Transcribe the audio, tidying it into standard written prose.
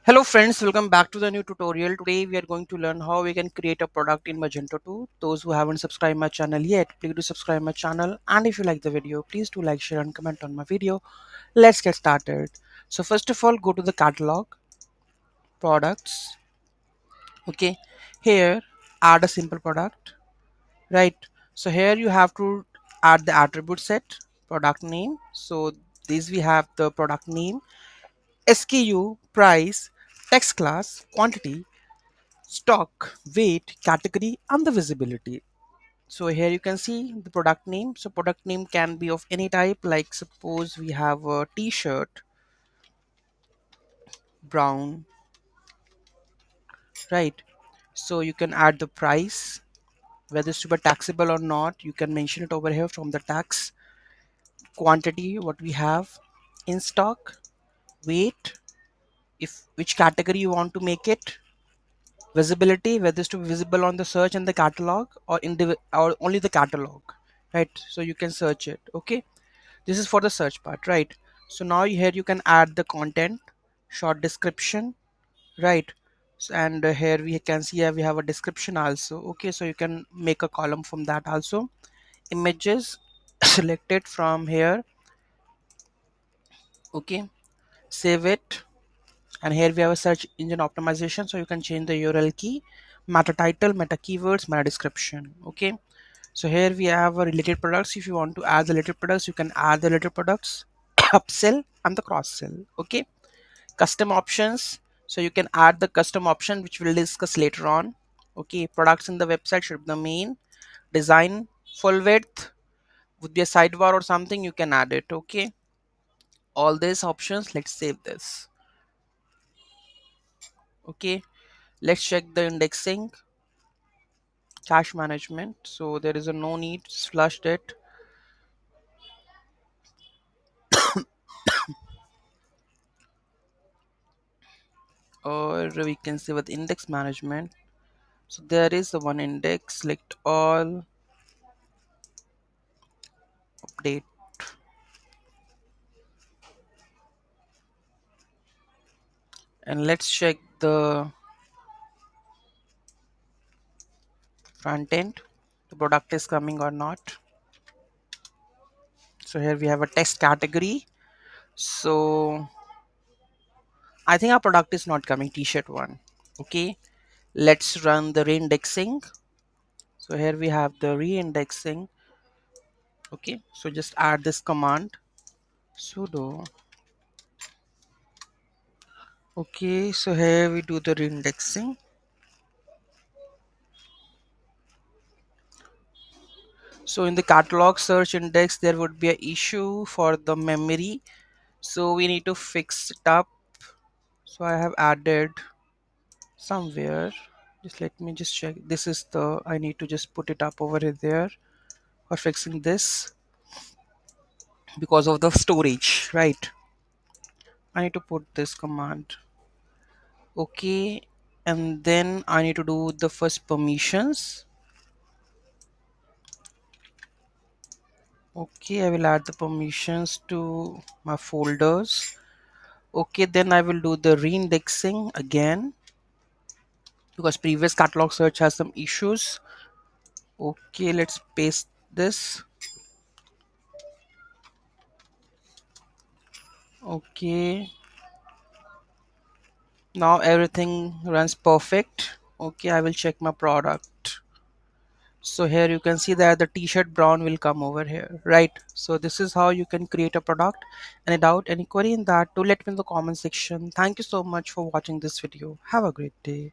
Hello friends, welcome back to the new tutorial. Today we are going to learn how we can create a product in Magento 2. Those who haven't subscribed my channel yet, please do subscribe my channel, and if you like the video, please do like, share and comment on my video. Let's get started. So first of all, go to the catalog, products. Okay, here add a simple product, right? So here you have to add the attribute set, product name. So this we have the product name, SKU, price, text class, quantity, stock, weight, category, and the visibility. So here you can see the product name. So product name can be of any type, like suppose we have a t-shirt, brown, right? So you can add the price, whether it's to be taxable or not. You can mention it over here from the tax. Quantity, what we have in stock, weight, if which category you want to make it, visibility, whether it's to be visible on the search and the catalog or in the or only the catalog, right? So you can search it. Okay, this is for the search part, right? So now here you can add the content, short description, right? And here we can see we have a description also. Okay, so you can make a column from that also. Images selected from here. Okay, save it, and here we have a search engine optimization, so you can change the URL key, meta title, meta keywords, meta description. Okay, so here we have a related products. If you want to add the related products, you can add the related products, upsell and the cross sell. Okay, custom options, so you can add the custom option which we'll discuss later on. Okay, products in the website should be the main. Design, full width, would be a sidebar or something, you can add it. Okay, all these options, let's save this. Okay, let's check the indexing, cache management. So there is a no need, just flushed it. Or we can say with index management, so there is the one index, select all, update, and let's check the front end, the product is coming or not. So here we have a text category. So I think our product is not coming, t-shirt one. Okay, let's run the reindexing. So here we have the reindexing. Okay, so just add this command, sudo. Okay, so here we do the reindexing. So in the catalog search index, there would be an issue for the memory. So we need to fix it up. So I have added somewhere. Just let me just check. This is the, I need to just put it up over there for fixing this because of the storage, right? I need to put this command. Okay. And then I need to do the first permissions. Okay, I will add the permissions to my folders. Okay, then I will do the reindexing again because previous catalog search has some issues. Okay, let's paste this. Okay, now everything runs perfect. Okay, I will check my product. So here you can see that the t-shirt brown will come over here, right? So this is how you can create a product. Any doubt, any query in that, do let me in the comment section. Thank you so much for watching this video. Have a great day.